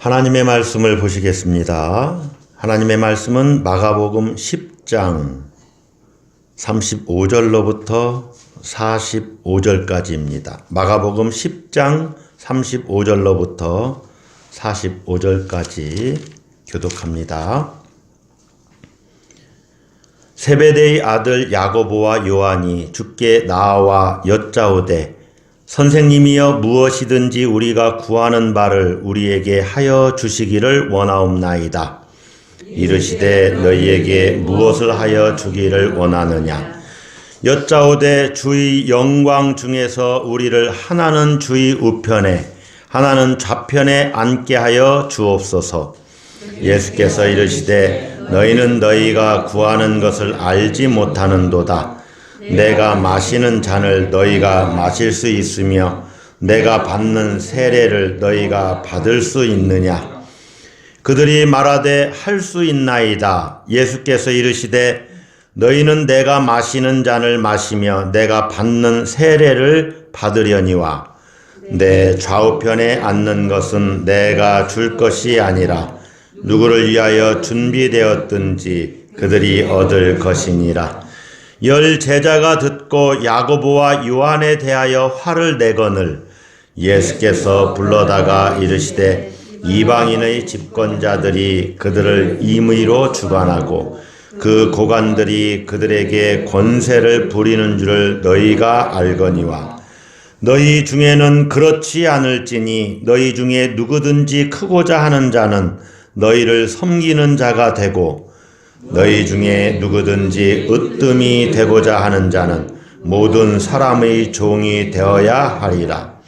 하나님의 말씀을 보시겠습니다. 하나님의 말씀은 마가복음 10장 35절로부터 45절까지입니다. 마가복음 10장 35절로부터 45절까지 교독합니다. 세베대의 아들 야고보와 요한이 주께 나와 여짜오되 선생님이여 무엇이든지 우리가 구하는 바를 우리에게 하여 주시기를 원하옵나이다. 이르시되 너희에게 무엇을 하여 주기를 원하느냐. 여짜오되 주의 영광 중에서 우리를 하나는 주의 우편에 하나는 좌편에 앉게 하여 주옵소서. 예수께서 이르시되 너희는 너희가 구하는 것을 알지 못하는도다. 내가 마시는 잔을 너희가 마실 수 있으며 내가 받는 세례를 너희가 받을 수 있느냐. 그들이 말하되 할 수 있나이다. 예수께서 이르시되 너희는 내가 마시는 잔을 마시며 내가 받는 세례를 받으려니와 내 좌우편에 앉는 것은 내가 줄 것이 아니라 누구를 위하여 준비되었든지 그들이 얻을 것이니라. 열 제자가 듣고 야고보와 요한에 대하여 화를 내거늘 예수께서 불러다가 이르시되 이방인의 집권자들이 그들을 임의로 주관하고 그 고관들이 그들에게 권세를 부리는 줄을 너희가 알거니와 너희 중에는 그렇지 않을지니 너희 중에 누구든지 크고자 하는 자는 너희를 섬기는 자가 되고 너희 중에 누구든지 으뜸이 되고자 하는 자는 모든 사람의 종이 되어야 하리라.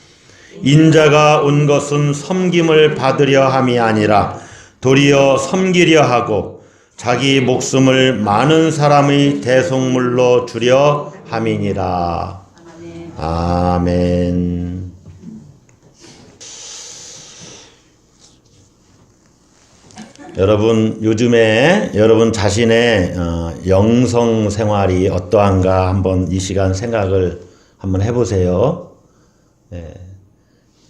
인자가 온 것은 섬김을 받으려 함이 아니라 도리어 섬기려 하고 자기 목숨을 많은 사람의 대속물로 주려 함이니라. 아멘. 여러분, 요즘에 여러분 자신의 영성 생활이 어떠한가 한번 이 시간 생각을 한번 해보세요.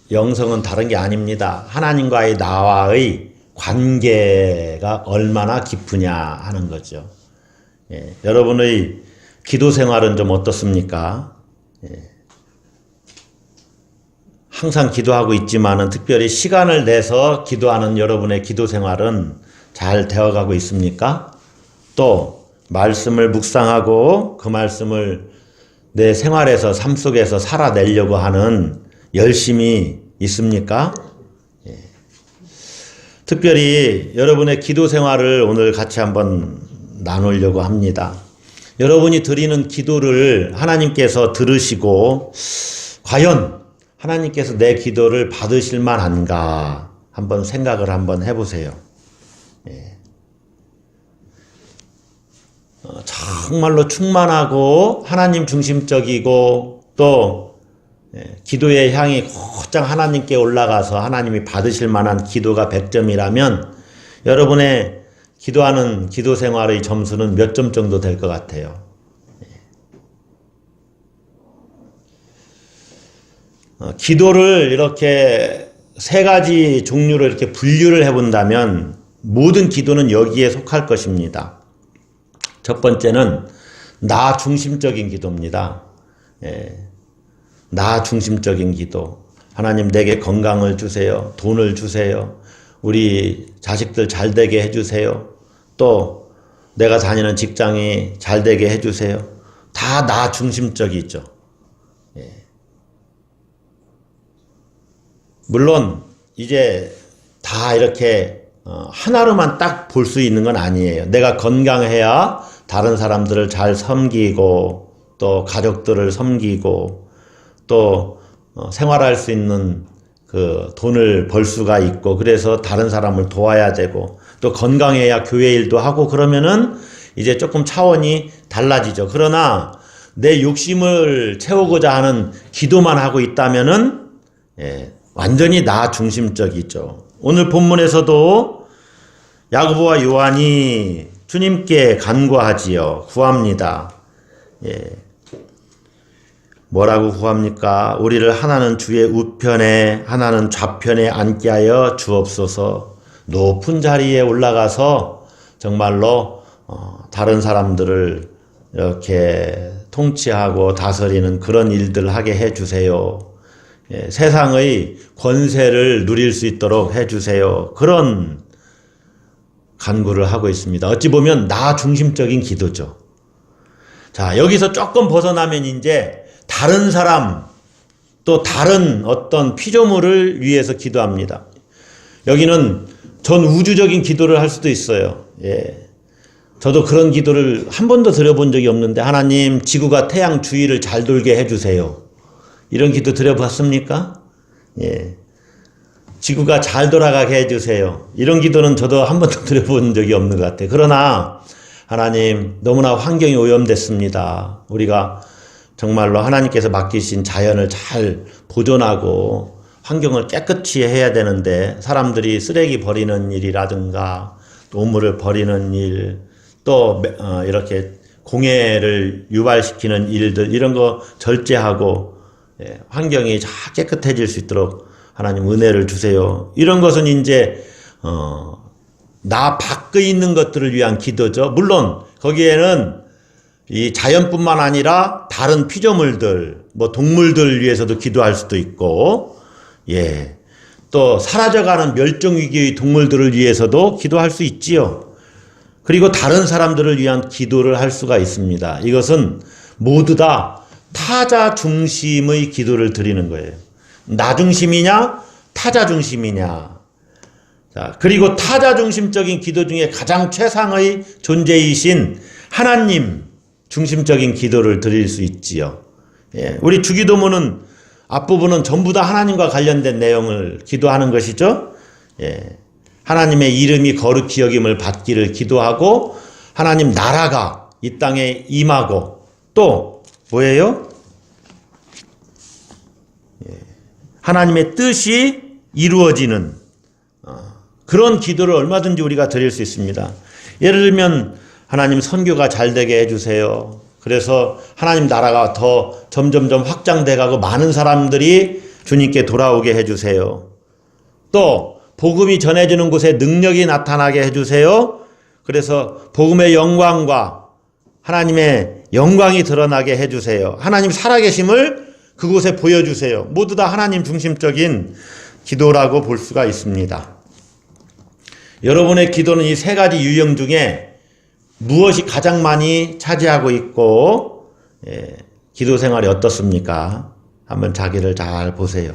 영성은 다른 게 아닙니다. 하나님과의 나와의 관계가 얼마나 깊으냐 하는 거죠. 여러분의 기도 생활은 좀 어떻습니까? 항상 기도하고 있지만은 특별히 시간을 내서 기도하는 여러분의 기도 생활은 잘 되어가고 있습니까? 또 말씀을 묵상하고 그 말씀을 내 생활에서 삶 속에서 살아내려고 하는 열심이 있습니까? 특별히 여러분의 기도 생활을 오늘 같이 한번 나누려고 합니다. 여러분이 드리는 기도를 하나님께서 들으시고 과연 하나님께서 내 기도를 받으실 만한가 한번 생각을 한번 해보세요. 정말로 충만하고 하나님 중심적이고 또 기도의 향이 곧장 하나님께 올라가서 하나님이 받으실 만한 기도가 100점이라면 여러분의 기도하는 기도 생활의 점수는 몇 점 정도 될 것 같아요. 기도를 이렇게 세 가지 종류로 이렇게 분류를 해본다면 모든 기도는 여기에 속할 것입니다. 첫 번째는 나 중심적인 기도입니다. 나 중심적인 기도. 하나님 내게 건강을 주세요. 돈을 주세요. 우리 자식들 잘 되게 해주세요. 또 내가 다니는 직장이 잘 되게 해주세요. 다 나 중심적이죠. 물론 이제 다 이렇게 하나로만 딱 볼 수 있는 건 아니에요. 내가 건강해야 다른 사람들을 잘 섬기고 또 가족들을 섬기고 또 생활할 수 있는 그 돈을 벌 수가 있고 그래서 다른 사람을 도와야 되고 또 건강해야 교회 일도 하고 그러면은 이제 조금 차원이 달라지죠. 그러나 내 욕심을 채우고자 하는 기도만 하고 있다면은 완전히 나 중심적이죠. 오늘 본문에서도 야고보와 요한이 주님께 간구하지요. 구합니다. 뭐라고 구합니까? 우리를 하나는 주의 우편에 하나는 좌편에 앉게 하여 주옵소서. 높은 자리에 올라가서 정말로 다른 사람들을 이렇게 통치하고 다스리는 그런 일들 하게 해주세요. 예, 세상의 권세를 누릴 수 있도록 해주세요. 그런 간구를 하고 있습니다. 어찌 보면 나 중심적인 기도죠. 자, 여기서 조금 벗어나면 이제 다른 사람 또 다른 어떤 피조물을 위해서 기도합니다. 여기는 전 우주적인 기도를 할 수도 있어요. 예. 저도 그런 기도를 한 번도 드려본 적이 없는데, 하나님 지구가 태양 주위를 잘 돌게 해주세요. 이런 기도 드려봤습니까? 예. 지구가 잘 돌아가게 해주세요. 이런 기도는 저도 한 번도 드려본 적이 없는 것 같아요. 그러나 하나님, 너무나 환경이 오염됐습니다. 우리가 정말로 하나님께서 맡기신 자연을 잘 보존하고 환경을 깨끗이 해야 되는데, 사람들이 쓰레기 버리는 일이라든가 노물을 버리는 일, 또 이렇게 공해를 유발시키는 일들, 이런 거 절제하고 환경이 잘 깨끗해질 수 있도록 하나님 은혜를 주세요. 이런 것은 이제 나 밖에 있는 것들을 위한 기도죠. 물론 거기에는 이 자연뿐만 아니라 다른 피조물들, 뭐 동물들 위해서도 기도할 수도 있고, 예, 또 사라져가는 멸종위기의 동물들을 위해서도 기도할 수 있지요. 그리고 다른 사람들을 위한 기도를 할 수가 있습니다. 이것은 모두 다 타자 중심의 기도를 드리는 거예요. 나 중심이냐, 타자 중심이냐. 자, 그리고 타자 중심적인 기도 중에 가장 최상의 존재이신 하나님 중심적인 기도를 드릴 수 있지요. 예, 우리 주기도문은 앞부분은 전부 다 하나님과 관련된 내용을 기도하는 것이죠. 예, 하나님의 이름이 거룩히 여김을 받기를 기도하고, 하나님 나라가 이 땅에 임하고, 또 뭐예요? 예, 하나님의 뜻이 이루어지는 그런 기도를 얼마든지 우리가 드릴 수 있습니다. 예를 들면 하나님 선교가 잘 되게 해주세요. 그래서 하나님 나라가 더 점점점 확장돼 가고 많은 사람들이 주님께 돌아오게 해주세요. 또 복음이 전해지는 곳에 능력이 나타나게 해주세요. 그래서 복음의 영광과 하나님의 영광이 드러나게 해주세요. 하나님 살아계심을 그곳에 보여주세요. 모두 다 하나님 중심적인 기도라고 볼 수가 있습니다. 여러분의 기도는 이 세 가지 유형 중에 무엇이 가장 많이 차지하고 있고, 기도 생활이 어떻습니까? 한번 자기를 잘 보세요.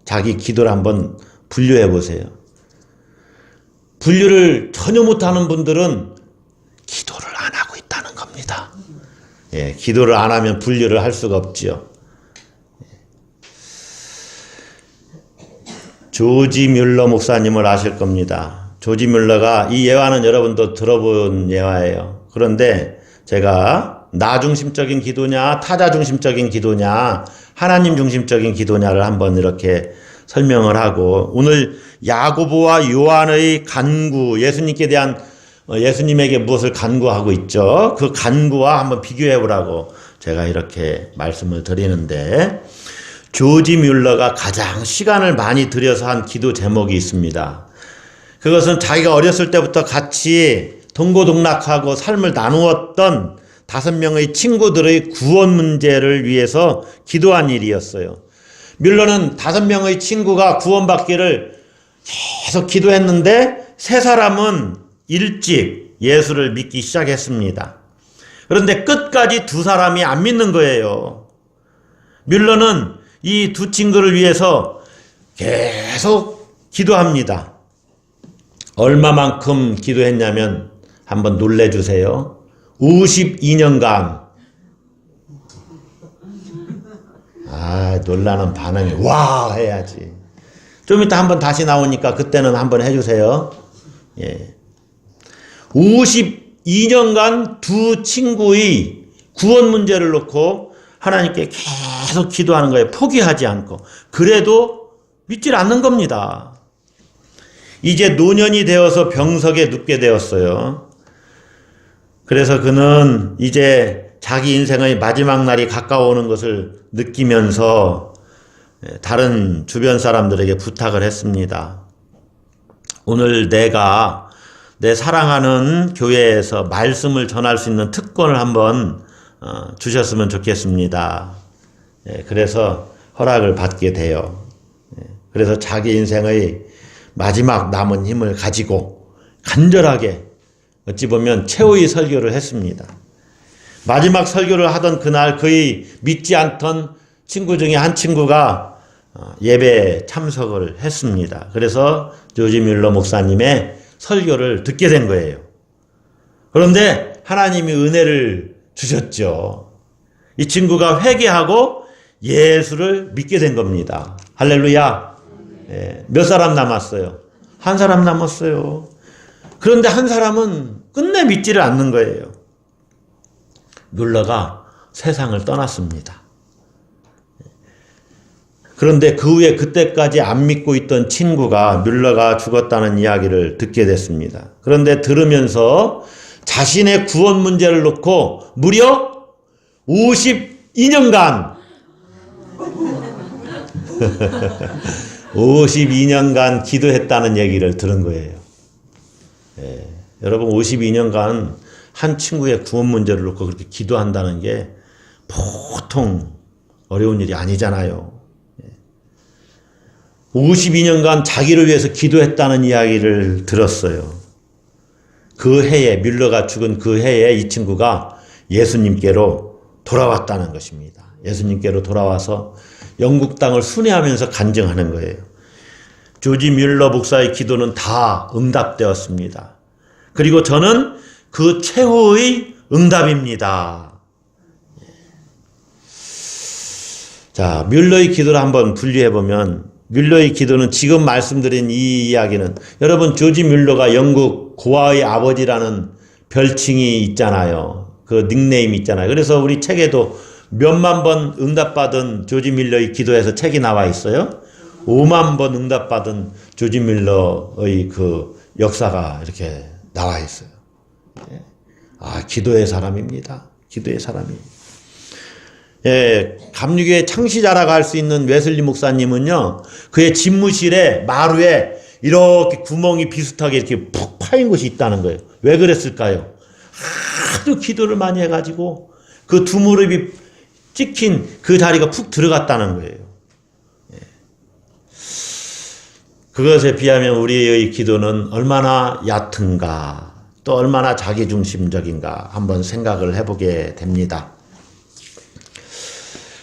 자기 기도를 한번 분류해 보세요. 분류를 전혀 못하는 분들은 기도를 안 하고 있다는 겁니다. 예, 기도를 안 하면 분류를 할 수가 없지요. 조지 뮬러 목사님을 아실 겁니다. 조지 뮬러가, 이 예화는 여러분도 들어본 예화예요. 그런데 제가 나 중심적인 기도냐, 타자 중심적인 기도냐, 하나님 중심적인 기도냐를 한번 이렇게 설명을 하고, 오늘 야고보와 요한의 간구, 예수님께 대한, 예수님에게 무엇을 간구하고 있죠. 그 간구와 한번 비교해 보라고 제가 이렇게 말씀을 드리는데, 조지 뮬러가 가장 시간을 많이 들여서 한 기도 제목이 있습니다. 그것은 자기가 어렸을 때부터 같이 동고동락하고 삶을 나누었던 5명의 친구들의 구원 문제를 위해서 기도한 일이었어요. 뮬러는 5명의 친구가 구원받기를 계속 기도했는데 3사람은 일찍 예수를 믿기 시작했습니다. 그런데 끝까지 2사람이 안 믿는 거예요. 뮬러는 이 2 친구를 위해서 계속 기도합니다. 얼마만큼 기도했냐면 한번 놀래주세요. 52년간. 놀라는 반응이 와 해야지. 좀 이따 한번 다시 나오니까 그때는 한번 해주세요. 예. 52년간 2 친구의 구원 문제를 놓고 하나님께 계속 기도하는 거예요. 포기하지 않고. 그래도 믿질 않는 겁니다. 이제 노년이 되어서 병석에 눕게 되었어요. 그래서 그는 이제 자기 인생의 마지막 날이 가까워오는 것을 느끼면서 다른 주변 사람들에게 부탁을 했습니다. 오늘 내가 내 사랑하는 교회에서 말씀을 전할 수 있는 특권을 한번 주셨으면 좋겠습니다. 그래서 허락을 받게 돼요. 그래서 자기 인생의 마지막 남은 힘을 가지고 간절하게 어찌 보면 최후의 설교를 했습니다. 마지막 설교를 하던 그날 거의 믿지 않던 친구 중에 한 친구가 예배에 참석을 했습니다. 그래서 조지 뮬러 목사님의 설교를 듣게 된 거예요. 그런데 하나님이 은혜를 주셨죠. 이 친구가 회개하고 예수를 믿게 된 겁니다. 할렐루야. 몇 사람 남았어요? 한 사람 남았어요. 그런데 한 사람은 끝내 믿지를 않는 거예요. 뮬러가 세상을 떠났습니다. 그런데 그 후에 그때까지 안 믿고 있던 친구가 뮬러가 죽었다는 이야기를 듣게 됐습니다. 그런데 들으면서 자신의 구원 문제를 놓고 무려 52년간 52년간 기도했다는 얘기를 들은 거예요. 여러분 52년간 한 친구의 구원 문제를 놓고 그렇게 기도한다는 게 보통 어려운 일이 아니잖아요. 52년간 자기를 위해서 기도했다는 이야기를 들었어요. 그 해에, 뮬러가 죽은 그 해에 이 친구가 예수님께로 돌아왔다는 것입니다. 예수님께로 돌아와서 영국 땅을 순회하면서 간증하는 거예요. 조지 뮬러 목사의 기도는 다 응답되었습니다. 그리고 저는 그 최후의 응답입니다. 자, 뮬러의 기도를 한번 분류해보면 뮬러의 기도는 지금 말씀드린 이 이야기는 여러분 조지 뮬러가 영국 고아의 아버지라는 별칭이 있잖아요. 그 닉네임이 있잖아요. 그래서 우리 책에도 몇만 번 응답받은 조지 뮬러의 기도에서 책이 나와 있어요. 5만 번 응답받은 조지 뮬러의 그 역사가 이렇게 나와 있어요. 기도의 사람입니다. 기도의 사람이. 감리교의 창시자라고 할 수 있는 웨슬리 목사님은요, 그의 집무실에 마루에 이렇게 구멍이 비슷하게 이렇게 푹 파인 곳이 있다는 거예요. 왜 그랬을까요? 하도 기도를 많이 해가지고 그 두 무릎이 찍힌 그 자리가 푹 들어갔다는 거예요. 그것에 비하면 우리의 기도는 얼마나 얕은가, 또 얼마나 자기중심적인가 한번 생각을 해보게 됩니다.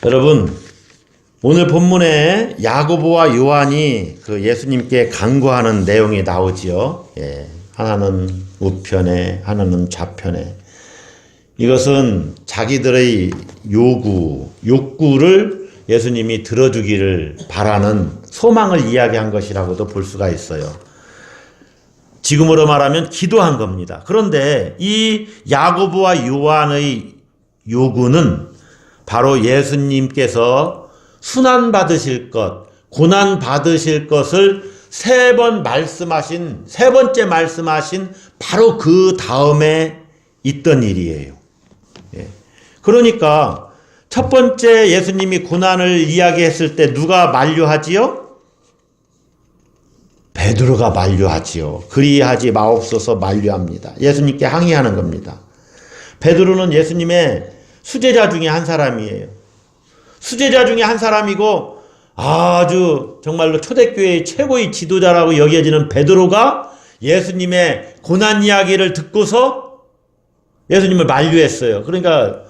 여러분, 오늘 본문에 야고보와 요한이 그 예수님께 간구하는 내용이 나오지요. 하나는 우편에, 하나는 좌편에. 이것은 자기들의 욕구를 예수님이 들어주기를 바라는 소망을 이야기한 것이라고도 볼 수가 있어요. 지금으로 말하면 기도한 겁니다. 그런데 이 야고보와 요한의 요구는 바로 예수님께서 순환받으실 것, 고난받으실 것을 세 번째 말씀하신 바로 그 다음에 있던 일이에요. 그러니까 첫 번째 예수님이 고난을 이야기했을 때 누가 만류하지요? 베드로가 만류하지요. 그리하지 마옵소서 만류합니다. 예수님께 항의하는 겁니다. 베드로는 예수님의 수제자 중에 한 사람이에요. 수제자 중에 한 사람이고 아주 정말로 초대교회의 최고의 지도자라고 여겨지는 베드로가 예수님의 고난 이야기를 듣고서 예수님을 만류했어요. 그러니까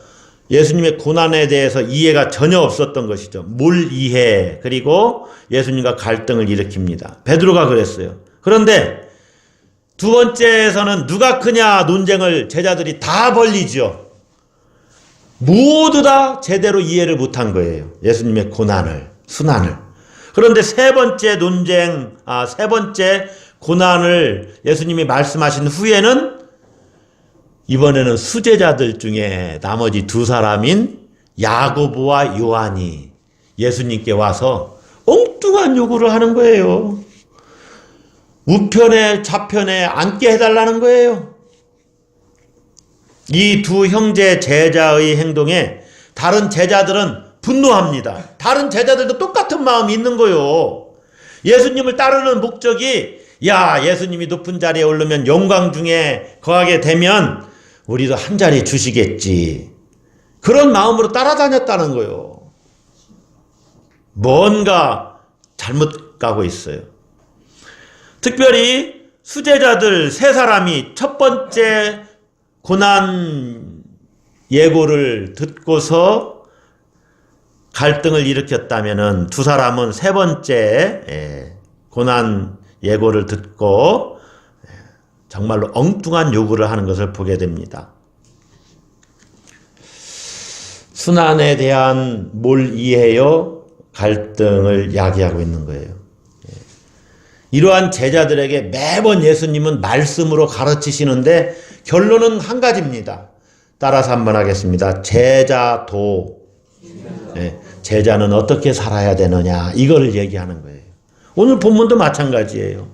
예수님의 고난에 대해서 이해가 전혀 없었던 것이죠. 몰이해. 그리고 예수님과 갈등을 일으킵니다. 베드로가 그랬어요. 그런데 두 번째에서는 누가 크냐 논쟁을 제자들이 다 벌리죠. 모두 다 제대로 이해를 못한 거예요. 예수님의 고난을, 순환을. 그런데 세 번째 고난을 예수님이 말씀하신 후에는 이번에는 수제자들 중에 나머지 두 사람인 야고보와 요한이 예수님께 와서 엉뚱한 요구를 하는 거예요. 우편에 좌편에 앉게 해달라는 거예요. 이 두 형제 제자의 행동에 다른 제자들은 분노합니다. 다른 제자들도 똑같은 마음이 있는 거요. 예수님을 따르는 목적이 야, 예수님이 높은 자리에 오르면 영광 중에 거하게 되면 우리도 한 자리 주시겠지. 그런 마음으로 따라다녔다는 거요. 뭔가 잘못 가고 있어요. 특별히 수제자들 세 사람이 첫 번째 고난 예고를 듣고서 갈등을 일으켰다면은 두 사람은 세 번째 고난 예고를 듣고 정말로 엉뚱한 요구를 하는 것을 보게 됩니다. 순환에 대한 뭘 이해요? 갈등을 야기하고 있는 거예요. 이러한 제자들에게 매번 예수님은 말씀으로 가르치시는데 결론은 한 가지입니다. 따라서 한번 하겠습니다. 제자도. 제자는 어떻게 살아야 되느냐 이거를 얘기하는 거예요. 오늘 본문도 마찬가지예요.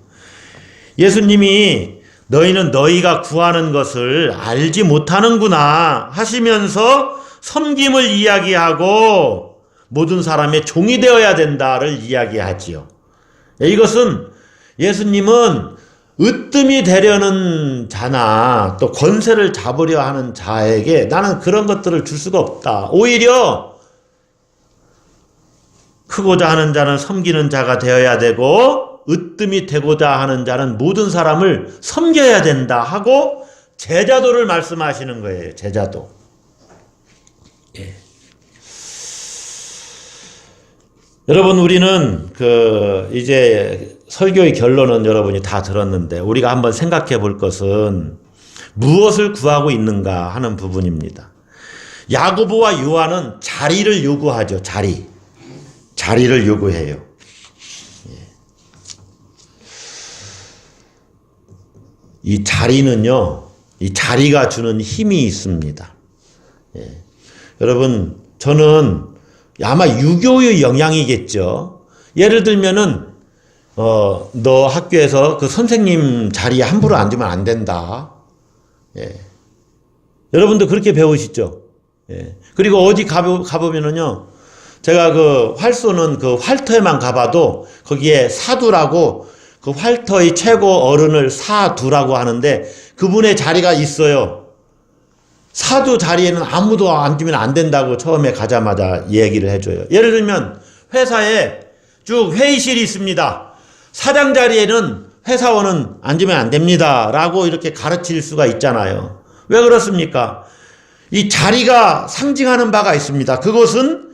예수님이 너희는 너희가 구하는 것을 알지 못하는구나 하시면서 섬김을 이야기하고 모든 사람의 종이 되어야 된다를 이야기하지요. 이것은 예수님은 으뜸이 되려는 자나 또 권세를 잡으려 하는 자에게 나는 그런 것들을 줄 수가 없다. 오히려 크고자 하는 자는 섬기는 자가 되어야 되고 으뜸이 되고자 하는 자는 모든 사람을 섬겨야 된다 하고 제자도를 말씀하시는 거예요. 제자도. 예. 여러분 우리는 이제 설교의 결론은 여러분이 다 들었는데 우리가 한번 생각해 볼 것은 무엇을 구하고 있는가 하는 부분입니다. 야고보와 요한은 자리를 요구하죠. 자리를 요구해요. 이 자리는요, 이 자리가 주는 힘이 있습니다. 여러분, 저는 아마 유교의 영향이겠죠. 예를 들면은, 너 학교에서 그 선생님 자리에 함부로 앉으면 안 된다. 여러분도 그렇게 배우시죠? 그리고 어디 가보면은요, 제가 그 활쏘는 그 활터에만 가봐도 거기에 사두라고 그 활터의 최고 어른을 사두라고 하는데 그분의 자리가 있어요. 사두 자리에는 아무도 앉으면 안 된다고 처음에 가자마자 얘기를 해줘요. 예를 들면 회사에 쭉 회의실이 있습니다. 사장 자리에는 회사원은 앉으면 안 됩니다. 라고 이렇게 가르칠 수가 있잖아요. 왜 그렇습니까? 이 자리가 상징하는 바가 있습니다. 그것은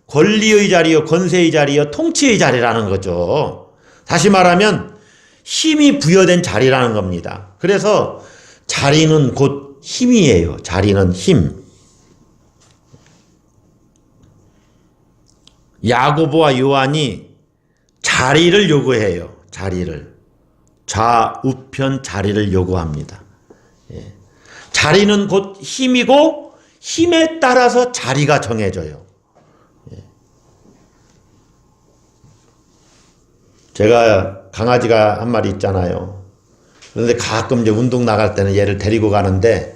권리의 자리요, 권세의 자리요, 통치의 자리라는 거죠. 다시 말하면 힘이 부여된 자리라는 겁니다. 그래서 자리는 곧 힘이에요. 자리는 힘. 야고보와 요한이 자리를 요구해요. 자리를. 좌우편 자리를 요구합니다. 자리는 곧 힘이고 힘에 따라서 자리가 정해져요. 제가 강아지가 한 마리 있잖아요. 그런데 가끔 이제 운동 나갈 때는 얘를 데리고 가는데,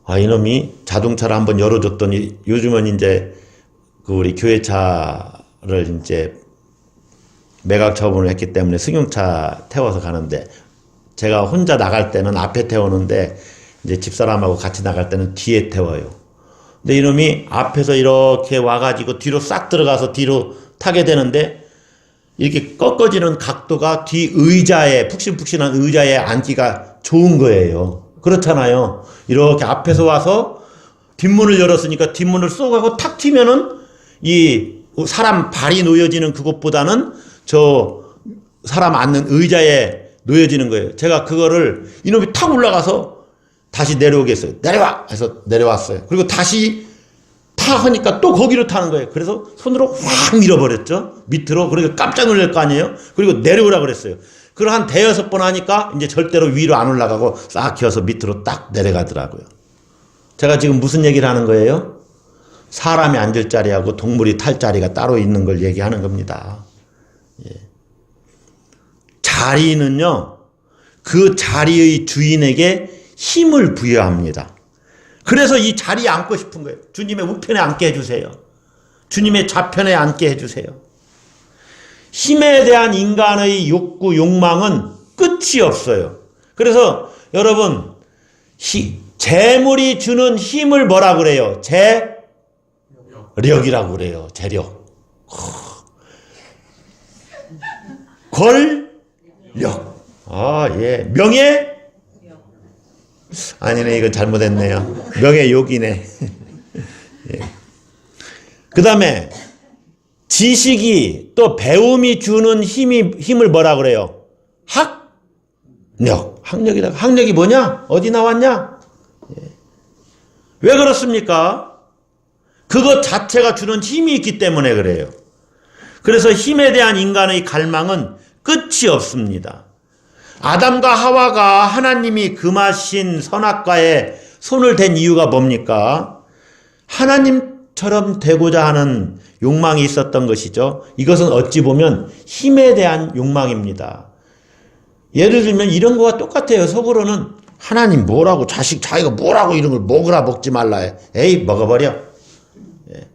이놈이 자동차를 한번 열어줬더니 요즘은 이제 그 우리 교회차를 이제 매각 처분을 했기 때문에 승용차 태워서 가는데, 제가 혼자 나갈 때는 앞에 태우는데, 이제 집사람하고 같이 나갈 때는 뒤에 태워요. 근데 이놈이 앞에서 이렇게 와가지고 뒤로 싹 들어가서 뒤로 타게 되는데, 이렇게 꺾어지는 각도가 뒤 의자에, 푹신푹신한 의자에 앉기가 좋은 거예요. 그렇잖아요. 이렇게 앞에서 와서 뒷문을 열었으니까 뒷문을 쏙 하고 탁 튀면은 이 사람 발이 놓여지는 그것보다는 저 사람 앉는 의자에 놓여지는 거예요. 제가 그거를 이놈이 탁 올라가서 다시 내려오겠어요. 내려와! 해서 내려왔어요. 그리고 다시 타 하니까 또 거기로 타는 거예요. 그래서 손으로 확 밀어버렸죠. 밑으로. 그리고 깜짝 놀랄 거 아니에요. 그리고 내려오라 그랬어요. 그걸 한 대여섯 번 하니까 이제 절대로 위로 안 올라가고 싹 기어서 밑으로 딱 내려가더라고요. 제가 지금 무슨 얘기를 하는 거예요? 사람이 앉을 자리하고 동물이 탈 자리가 따로 있는 걸 얘기하는 겁니다. 자리는요, 그 자리의 주인에게 힘을 부여합니다. 그래서 이 자리에 앉고 싶은 거예요. 주님의 우편에 앉게 해주세요. 주님의 좌편에 앉게 해주세요. 힘에 대한 인간의 욕구, 욕망은 끝이 없어요. 그래서 여러분, 재물이 주는 힘을 뭐라 그래요? 재력이라고 그래요. 재력. 권력. 아, 예. 명예? 아니네, 이건 잘못했네요. 명예욕이네. 예. 그 다음에 지식이 또 배움이 주는 힘을 뭐라 그래요? 학력. 학력이다. 학력이 뭐냐? 어디 나왔냐? 예. 왜 그렇습니까? 그것 자체가 주는 힘이 있기 때문에 그래요. 그래서 힘에 대한 인간의 갈망은 끝이 없습니다. 아담과 하와가 하나님이 금하신 선악과에 손을 댄 이유가 뭡니까? 하나님처럼 되고자 하는 욕망이 있었던 것이죠. 이것은 어찌 보면 힘에 대한 욕망입니다. 예를 들면 이런 거와 똑같아요. 속으로는 하나님 뭐라고, 자기가 뭐라고 이런 걸 먹으라 먹지 말라 해. 에이, 먹어버려.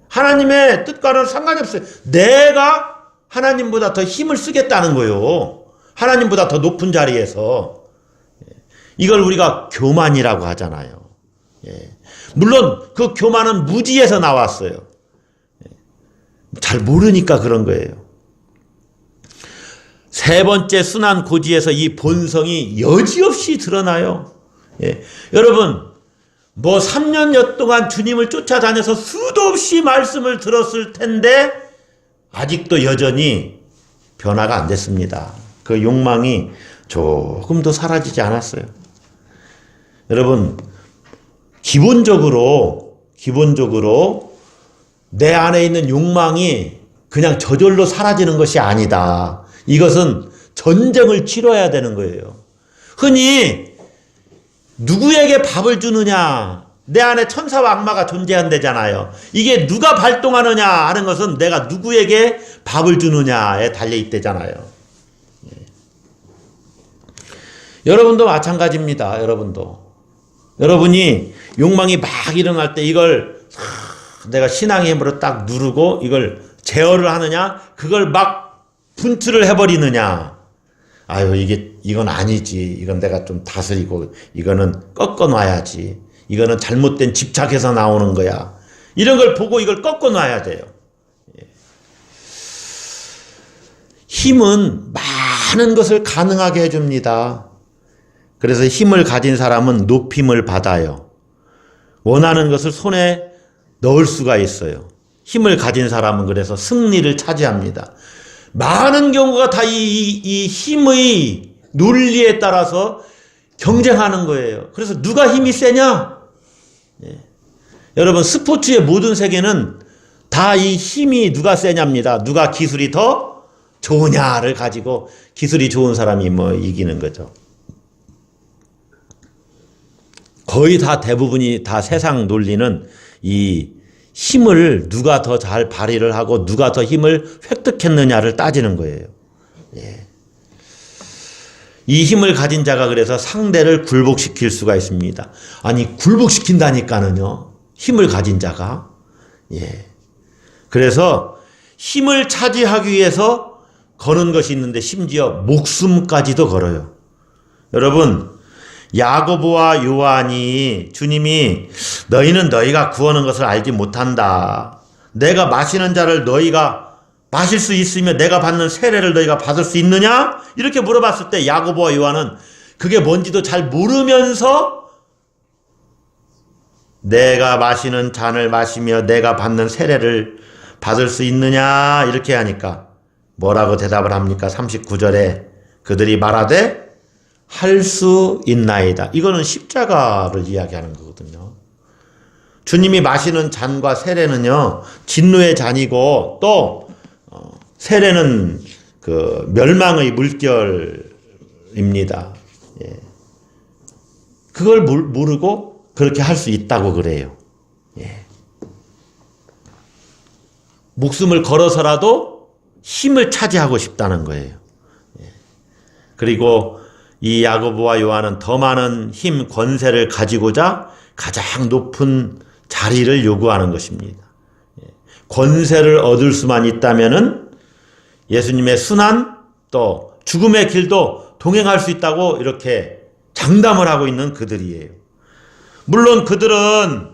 하나님의 뜻과는 상관이 없어요. 내가 하나님보다 더 힘을 쓰겠다는 거예요. 하나님보다 더 높은 자리에서. 이걸 우리가 교만이라고 하잖아요. 물론 그 교만은 무지에서 나왔어요. 잘 모르니까 그런 거예요. 세 번째 순환 고지에서 이 본성이 여지없이 드러나요. 여러분, 뭐 3년여 동안 주님을 쫓아다녀서 수도 없이 말씀을 들었을 텐데 아직도 여전히 변화가 안 됐습니다. 그 욕망이 조금도 사라지지 않았어요. 여러분, 기본적으로 내 안에 있는 욕망이 그냥 저절로 사라지는 것이 아니다. 이것은 전쟁을 치러야 되는 거예요. 흔히 누구에게 밥을 주느냐, 내 안에 천사와 악마가 존재한다잖아요. 이게 누가 발동하느냐 하는 것은 내가 누구에게 밥을 주느냐에 달려있대잖아요. 여러분도 마찬가지입니다. 여러분이 욕망이 막 일어날 때 이걸 내가 신앙의 힘으로 딱 누르고 이걸 제어를 하느냐, 그걸 막 분출을 해버리느냐. 아유, 이건 아니지. 이건 내가 좀 다스리고, 이거는 꺾어놔야지. 이거는 잘못된 집착해서 나오는 거야. 이런 걸 보고 이걸 꺾어놔야 돼요. 힘은 많은 것을 가능하게 해줍니다. 그래서 힘을 가진 사람은 높임을 받아요. 원하는 것을 손에 넣을 수가 있어요. 힘을 가진 사람은 그래서 승리를 차지합니다. 많은 경우가 다 이 힘의 논리에 따라서 경쟁하는 거예요. 그래서 누가 힘이 세냐? 여러분, 스포츠의 모든 세계는 다 이 힘이 누가 세냐입니다. 누가 기술이 더 좋으냐를 가지고 기술이 좋은 사람이 뭐 이기는 거죠. 거의 다 대부분이 다 세상 논리는 이 힘을 누가 더 잘 발휘를 하고 누가 더 힘을 획득했느냐를 따지는 거예요. 이 힘을 가진 자가 그래서 상대를 굴복시킬 수가 있습니다. 아니, 굴복시킨다니까는요. 힘을 가진 자가. 그래서 힘을 차지하기 위해서 거는 것이 있는데 심지어 목숨까지도 걸어요. 여러분, 야고보와 요한이 주님이 너희는 너희가 구하는 것을 알지 못한다. 내가 마시는 자를 너희가 마실 수 있으며 내가 받는 세례를 너희가 받을 수 있느냐? 이렇게 물어봤을 때 야고보와 요한은 그게 뭔지도 잘 모르면서 내가 마시는 잔을 마시며 내가 받는 세례를 받을 수 있느냐? 이렇게 하니까 뭐라고 대답을 합니까? 39절에 그들이 말하되 할 수 있나이다. 이거는 십자가를 이야기하는 거거든요. 주님이 마시는 잔과 세례는요, 진노의 잔이고 또 세례는 그 멸망의 물결입니다. 그걸 모르고 그렇게 할 수 있다고 그래요. 목숨을 걸어서라도 힘을 차지하고 싶다는 거예요. 그리고 이 야고보와 요한은 더 많은 힘, 권세를 가지고자 가장 높은 자리를 요구하는 것입니다. 권세를 얻을 수만 있다면은 예수님의 순환 또 죽음의 길도 동행할 수 있다고 이렇게 장담을 하고 있는 그들이에요. 물론 그들은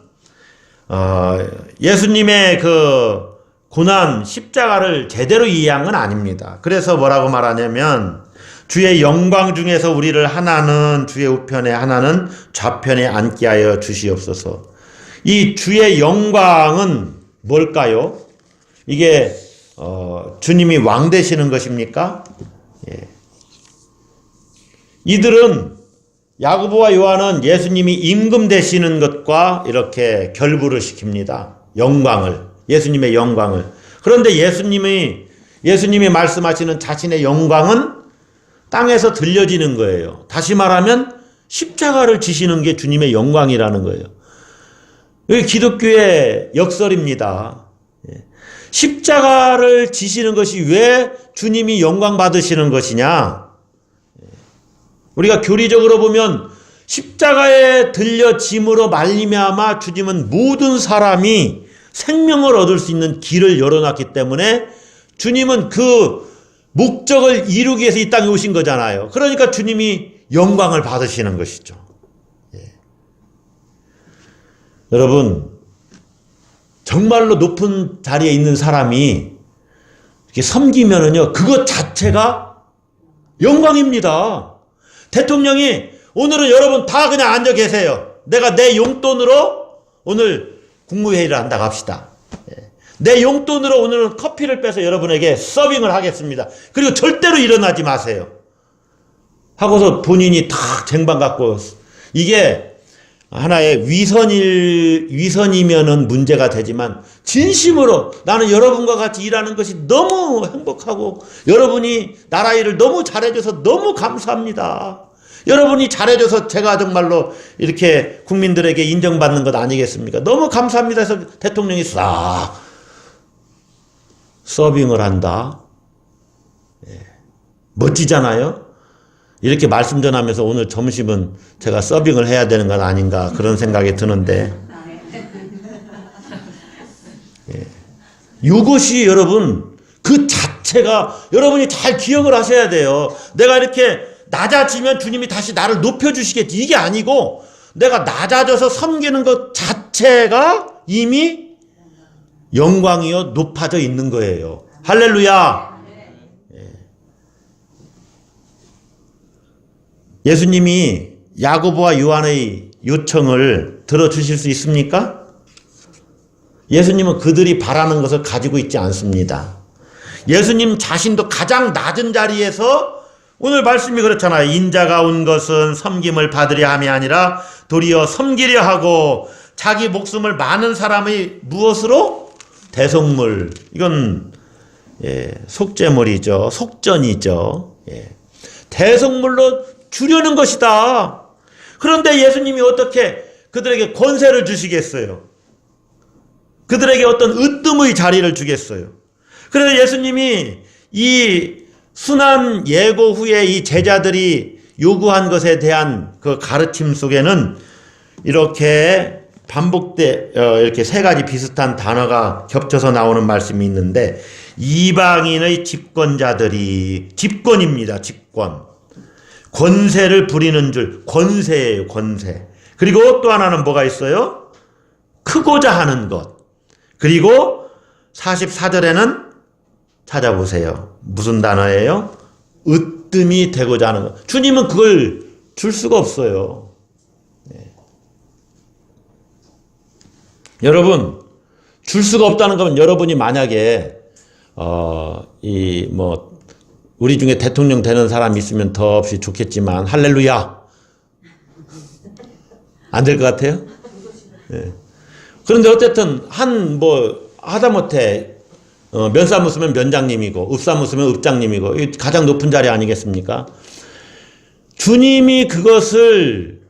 예수님의 그 고난 십자가를 제대로 이해한 건 아닙니다. 그래서 뭐라고 말하냐면 주의 영광 중에서 우리를 하나는 주의 우편에 하나는 좌편에 앉게 하여 주시옵소서. 이 주의 영광은 뭘까요? 이게 주님이 왕 되시는 것입니까? 예. 이들은 야고보와 요한은 예수님이 임금 되시는 것과 이렇게 결부를 시킵니다. 영광을, 예수님의 영광을. 그런데 예수님이 말씀하시는 자신의 영광은 땅에서 들려지는 거예요. 다시 말하면 십자가를 지시는 게 주님의 영광이라는 거예요. 이게 기독교의 역설입니다. 십자가를 지시는 것이 왜 주님이 영광 받으시는 것이냐? 우리가 교리적으로 보면 십자가에 들려짐으로 말미암아 주님은 모든 사람이 생명을 얻을 수 있는 길을 열어놨기 때문에 주님은 그 목적을 이루기 위해서 이 땅에 오신 거잖아요. 그러니까 주님이 영광을 받으시는 것이죠. 예. 여러분, 정말로 높은 자리에 있는 사람이 이렇게 섬기면은요, 그것 자체가 영광입니다. 대통령이 오늘은 여러분 다 그냥 앉아 계세요. 내가 내 용돈으로 오늘 국무회의를 한다고 합시다. 내 용돈으로 오늘은 커피를 빼서 여러분에게 서빙을 하겠습니다. 그리고 절대로 일어나지 마세요. 하고서 본인이 탁 쟁반 갖고, 이게 하나의 위선이면은 문제가 되지만 진심으로 나는 여러분과 같이 일하는 것이 너무 행복하고 여러분이 나라 일을 너무 잘해줘서 너무 감사합니다. 여러분이 잘해줘서 제가 정말로 이렇게 국민들에게 인정받는 것 아니겠습니까? 너무 감사합니다 해서 대통령이 싹 서빙을 한다. 예. 멋지잖아요? 이렇게 말씀 전하면서 오늘 점심은 제가 서빙을 해야 되는 건 아닌가 그런 생각이 드는데, 예. 이것이 여러분 그 자체가 여러분이 잘 기억을 하셔야 돼요. 내가 이렇게 낮아지면 주님이 다시 나를 높여주시겠지, 이게 아니고 내가 낮아져서 섬기는 것 자체가 이미 영광이요 높아져 있는 거예요. 할렐루야. 예수님이 야고보와 요한의 요청을 들어주실 수 있습니까? 예수님은 그들이 바라는 것을 가지고 있지 않습니다. 예수님 자신도 가장 낮은 자리에서, 오늘 말씀이 그렇잖아요. 인자가 온 것은 섬김을 받으려 함이 아니라 도리어 섬기려 하고 자기 목숨을 많은 사람의 무엇으로? 대속물. 이건 속죄물이죠. 속전이죠. 대속물로 주려는 것이다. 그런데 예수님이 어떻게 그들에게 권세를 주시겠어요? 그들에게 어떤 으뜸의 자리를 주겠어요? 그래서 예수님이 이 순환 예고 후에 이 제자들이 요구한 것에 대한 그 가르침 속에는 이렇게 이렇게 세 가지 비슷한 단어가 겹쳐서 나오는 말씀이 있는데, 이방인의 집권자들이, 집권입니다. 집권. 권세를 부리는 줄, 권세예요. 권세. 그리고 또 하나는 뭐가 있어요? 크고자 하는 것. 그리고 44절에는 찾아보세요. 무슨 단어예요? 으뜸이 되고자 하는 것. 주님은 그걸 줄 수가 없어요. 네. 여러분, 줄 수가 없다는 건, 여러분이 만약에 우리 중에 대통령 되는 사람이 있으면 더없이 좋겠지만, 할렐루야. 안 될 것 같아요? 네. 그런데 어쨌든 하다못해 면사무 쓰면 면장님이고 읍사무 쓰면 읍장님이고 가장 높은 자리 아니겠습니까? 주님이 그것을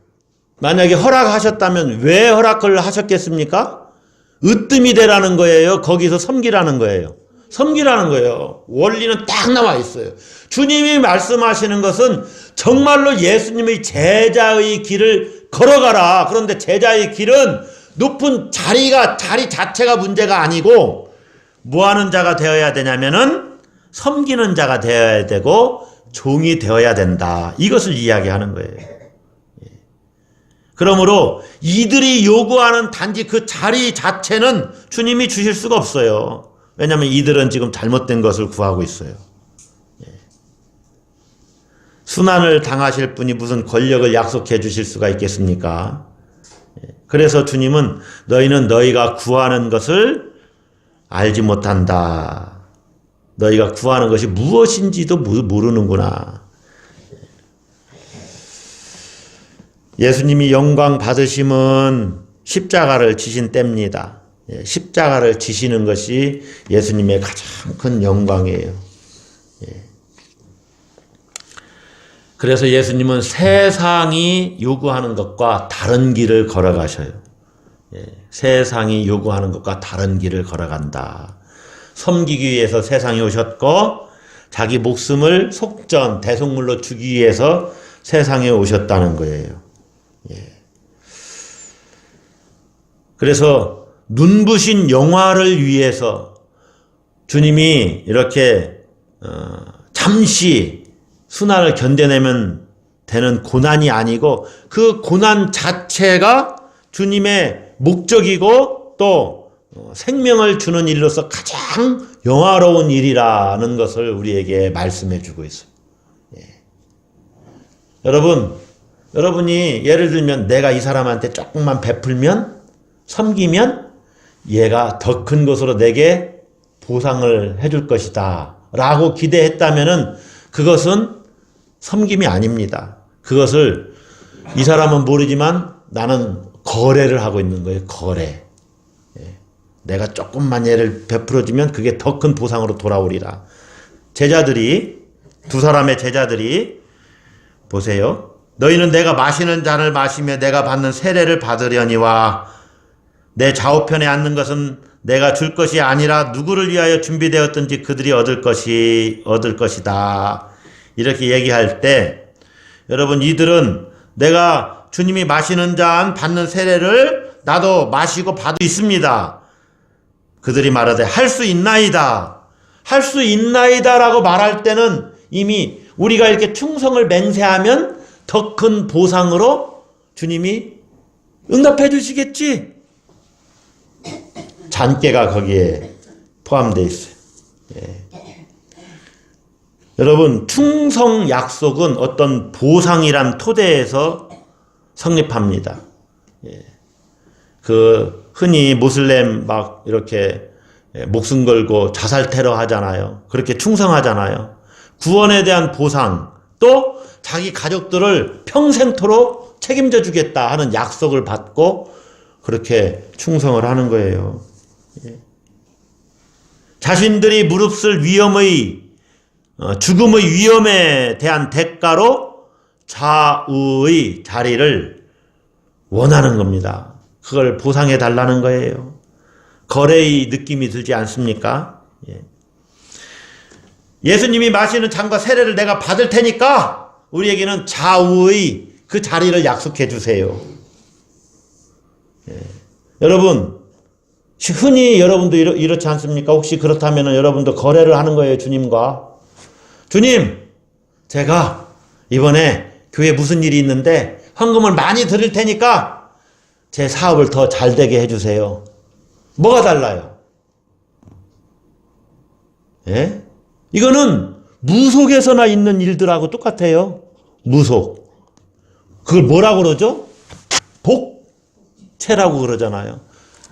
만약에 허락하셨다면 왜 허락을 하셨겠습니까? 으뜸이 되라는 거예요? 거기서 섬기라는 거예요? 섬기라는 거예요. 원리는 딱 나와 있어요. 주님이 말씀하시는 것은 정말로 예수님의 제자의 길을 걸어가라. 그런데 제자의 길은 높은 자리 자체가 문제가 아니고 뭐 하는 자가 되어야 되냐면은 섬기는 자가 되어야 되고 종이 되어야 된다. 이것을 이야기하는 거예요. 그러므로 이들이 요구하는 단지 그 자리 자체는 주님이 주실 수가 없어요. 왜냐하면 이들은 지금 잘못된 것을 구하고 있어요. 순환을 당하실 분이 무슨 권력을 약속해 주실 수가 있겠습니까? 그래서 주님은 너희는 너희가 구하는 것을 알지 못한다. 너희가 구하는 것이 무엇인지도 모르는구나. 예수님이 영광 받으심은 십자가를 지신 때입니다. 십자가를 지시는 것이 예수님의 가장 큰 영광이에요. 그래서 예수님은 세상이 요구하는 것과 다른 길을 걸어가셔요. 세상이 요구하는 것과 다른 길을 걸어간다. 섬기기 위해서 세상에 오셨고 자기 목숨을 속전 대속물로 주기 위해서 세상에 오셨다는 거예요. 그래서 눈부신 영화를 위해서 주님이 이렇게 잠시 순환을 견뎌내면 되는 고난이 아니고 그 고난 자체가 주님의 목적이고 또 생명을 주는 일로서 가장 영화로운 일이라는 것을 우리에게 말씀해 주고 있어요. 여러분이 예를 들면 내가 이 사람한테 조금만 베풀면 섬기면 얘가 더 큰 것으로 내게 보상을 해줄 것이다 라고 기대했다면은 그것은 섬김이 아닙니다. 그것을 이 사람은 모르지만 나는 거래를 하고 있는 거예요. 거래. 내가 조금만 얘를 베풀어주면 그게 더 큰 보상으로 돌아오리라. 두 사람의 제자들이 보세요. 너희는 내가 마시는 잔을 마시며 내가 받는 세례를 받으려니와 내 좌우편에 앉는 것은 내가 줄 것이 아니라 누구를 위하여 준비되었든지 그들이 얻을 것이다. 이렇게 얘기할 때 여러분 이들은 내가 주님이 마시는 잔 받는 세례를 나도 마시고 받을 수 있습니다. 그들이 말하되 할 수 있나이다. 할 수 있나이다 라고 말할 때는 이미 우리가 이렇게 충성을 맹세하면 더 큰 보상으로 주님이 응답해 주시겠지. 잔깨가 거기에 포함되어 있어요. 여러분 충성 약속은 어떤 보상이란 토대에서 성립합니다. 그 흔히 모슬렘 막 이렇게 목숨 걸고 자살 테러 하잖아요. 그렇게 충성하잖아요. 구원에 대한 보상 또 자기 가족들을 평생토록 책임져 주겠다 하는 약속을 받고 그렇게 충성을 하는 거예요. 자신들이 무릅쓸 죽음의 위험에 대한 대가로 좌우의 자리를 원하는 겁니다. 그걸 보상해 달라는 거예요. 거래의 느낌이 들지 않습니까? 예수님이 마시는 잔과 세례를 내가 받을 테니까 우리에게는 좌우의 그 자리를 약속해 주세요. 여러분 흔히 여러분도 이렇지 않습니까? 혹시 그렇다면 여러분도 거래를 하는 거예요. 주님과. 주님, 제가 이번에 교회에 무슨 일이 있는데 헌금을 많이 드릴 테니까 제 사업을 더 잘 되게 해주세요. 뭐가 달라요? 이거는 무속에서나 있는 일들하고 똑같아요. 무속. 그걸 뭐라고 그러죠? 복채라고 그러잖아요.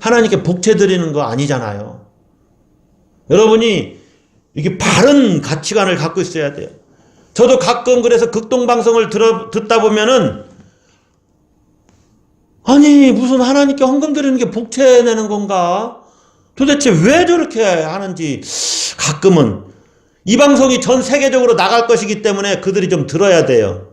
하나님께 복채 드리는 거 아니잖아요. 여러분이 이게 바른 가치관을 갖고 있어야 돼요. 저도 가끔 그래서 극동방송을 듣다 보면은 아니 무슨 하나님께 헌금 드리는 게 복채 내는 건가? 도대체 왜 저렇게 하는지 가끔은 이 방송이 전 세계적으로 나갈 것이기 때문에 그들이 좀 들어야 돼요.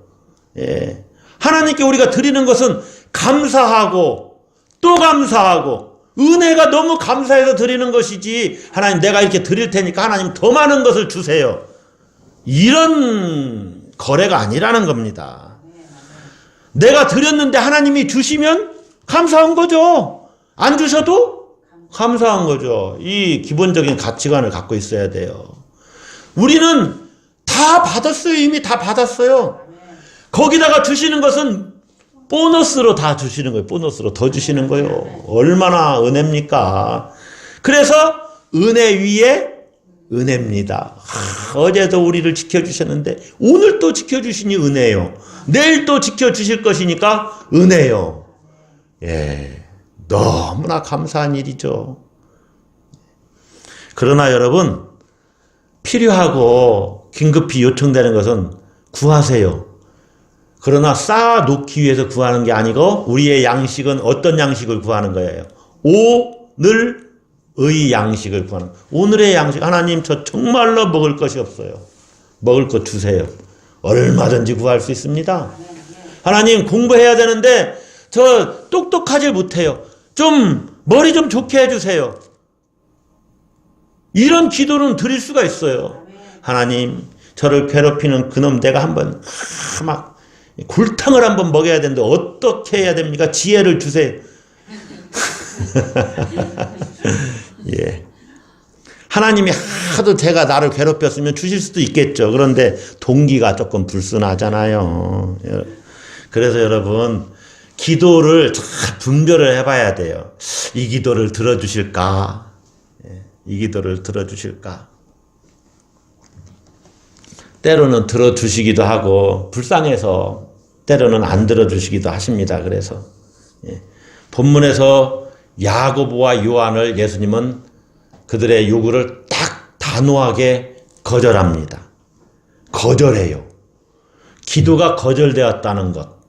하나님께 우리가 드리는 것은 감사하고 또 감사하고 은혜가 너무 감사해서 드리는 것이지, 하나님 내가 이렇게 드릴 테니까 하나님 더 많은 것을 주세요. 이런 거래가 아니라는 겁니다. 내가 드렸는데 하나님이 주시면 감사한 거죠. 안 주셔도 감사한 거죠. 이 기본적인 가치관을 갖고 있어야 돼요. 우리는 다 받았어요. 이미 다 받았어요. 거기다가 주시는 것은 보너스로 다 주시는 거예요. 보너스로 더 주시는 거예요. 얼마나 은혜입니까? 그래서 은혜 위에 은혜입니다. 어제도 우리를 지켜주셨는데 오늘 또 지켜주시니 은혜요. 내일 또 지켜주실 것이니까 은혜요. 예, 너무나 감사한 일이죠. 그러나 여러분, 필요하고 긴급히 요청되는 것은 구하세요. 그러나 쌓아놓기 위해서 구하는 게 아니고 우리의 양식은 어떤 양식을 구하는 거예요? 오늘의 양식을 구하는 거예요. 오늘의 양식. 하나님, 저 정말로 먹을 것이 없어요. 먹을 것 주세요. 얼마든지 구할 수 있습니다. 하나님, 공부해야 되는데 저 똑똑하지 못해요. 좀 머리 좀 좋게 해주세요. 이런 기도는 드릴 수가 있어요. 하나님, 저를 괴롭히는 그놈 내가 한번 막 골탕을 한번 먹여야 되는데 어떻게 해야 됩니까? 지혜를 주세요. 예. 하나님이 하도 제가 나를 괴롭혔으면 주실 수도 있겠죠. 그런데 동기가 조금 불순하잖아요. 그래서 여러분, 기도를 잘 분별을 해봐야 돼요. 이 기도를 들어주실까? 이 기도를 들어주실까? 때로는 들어주시기도 하고 불쌍해서 때로는 안 들어주시기도 하십니다. 그래서 본문에서 야고보와 요한을 예수님은 그들의 요구를 딱 단호하게 거절합니다. 거절해요. 기도가 거절되었다는 것.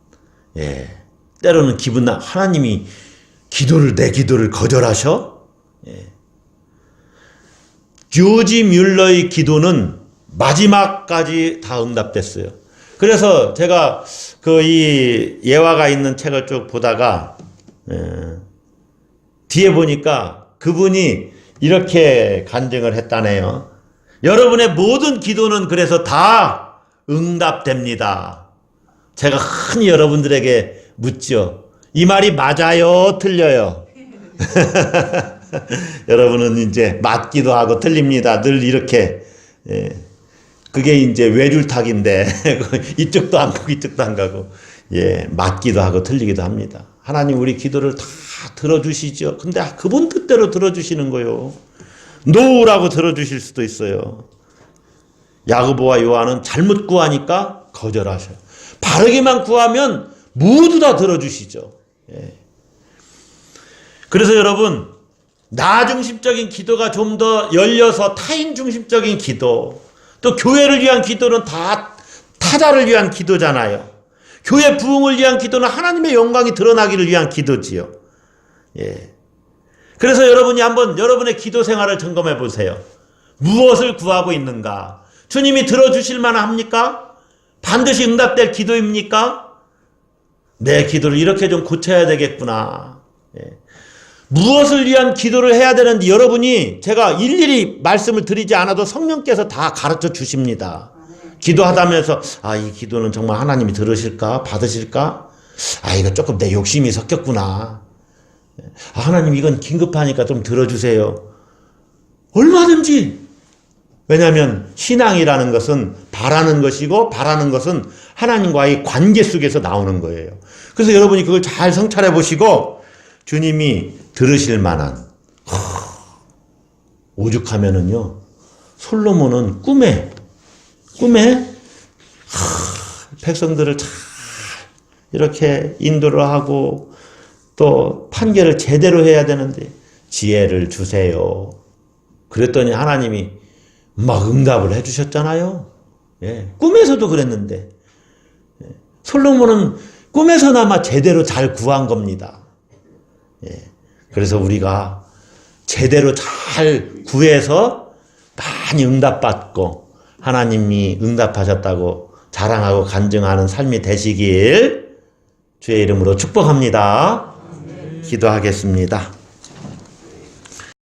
예. 때로는 기분 하나님이 내 기도를 거절하셔? 예. 조지 뮬러의 기도는 마지막까지 다 응답됐어요. 그래서 제가 이 예화가 있는 책을 쭉 보다가 뒤에 보니까 그분이 이렇게 간증을 했다네요. 여러분의 모든 기도는 그래서 다 응답됩니다. 제가 흔히 여러분들에게 묻죠. 이 말이 맞아요? 틀려요? 여러분은 이제 맞기도 하고 틀립니다. 늘 이렇게. 그게 이제 외줄타기인데 이쪽도 안 가고 이쪽도 안 가고, 예, 맞기도 하고 틀리기도 합니다. 하나님 우리 기도를 다 들어주시죠. 근데 그분 뜻대로 들어주시는 거요. 노라고 들어주실 수도 있어요. 야고보와 요한은 잘못 구하니까 거절하셔요. 바르게만 구하면 모두 다 들어주시죠. 예. 그래서 여러분, 나 중심적인 기도가 좀 더 열려서 타인 중심적인 기도, 또 교회를 위한 기도는 다 타자를 위한 기도잖아요. 교회 부흥을 위한 기도는 하나님의 영광이 드러나기를 위한 기도지요. 예. 그래서 여러분이 한번 여러분의 기도 생활을 점검해 보세요. 무엇을 구하고 있는가? 주님이 들어주실 만합니까? 반드시 응답될 기도입니까? 내 기도를 이렇게 좀 고쳐야 되겠구나. 예. 무엇을 위한 기도를 해야 되는지 여러분이, 제가 일일이 말씀을 드리지 않아도 성령께서 다 가르쳐 주십니다. 기도하다면서 이 기도는 정말 하나님이 들으실까? 받으실까? 이거 조금 내 욕심이 섞였구나. 하나님 이건 긴급하니까 좀 들어주세요. 얼마든지. 왜냐하면 신앙이라는 것은 바라는 것이고, 바라는 것은 하나님과의 관계 속에서 나오는 거예요. 그래서 여러분이 그걸 잘 성찰해 보시고 주님이 들으실 만한, 오죽하면은요, 솔로몬은 꿈에 백성들을 잘 이렇게 인도를 하고 또 판결을 제대로 해야 되는데 지혜를 주세요. 그랬더니 하나님이 막 응답을 해주셨잖아요. 예, 꿈에서도 그랬는데 솔로몬은 꿈에서나마 제대로 잘 구한 겁니다. 예, 그래서 우리가 제대로 잘 구해서 많이 응답받고 하나님이 응답하셨다고 자랑하고 간증하는 삶이 되시길 주의 이름으로 축복합니다. 기도하겠습니다.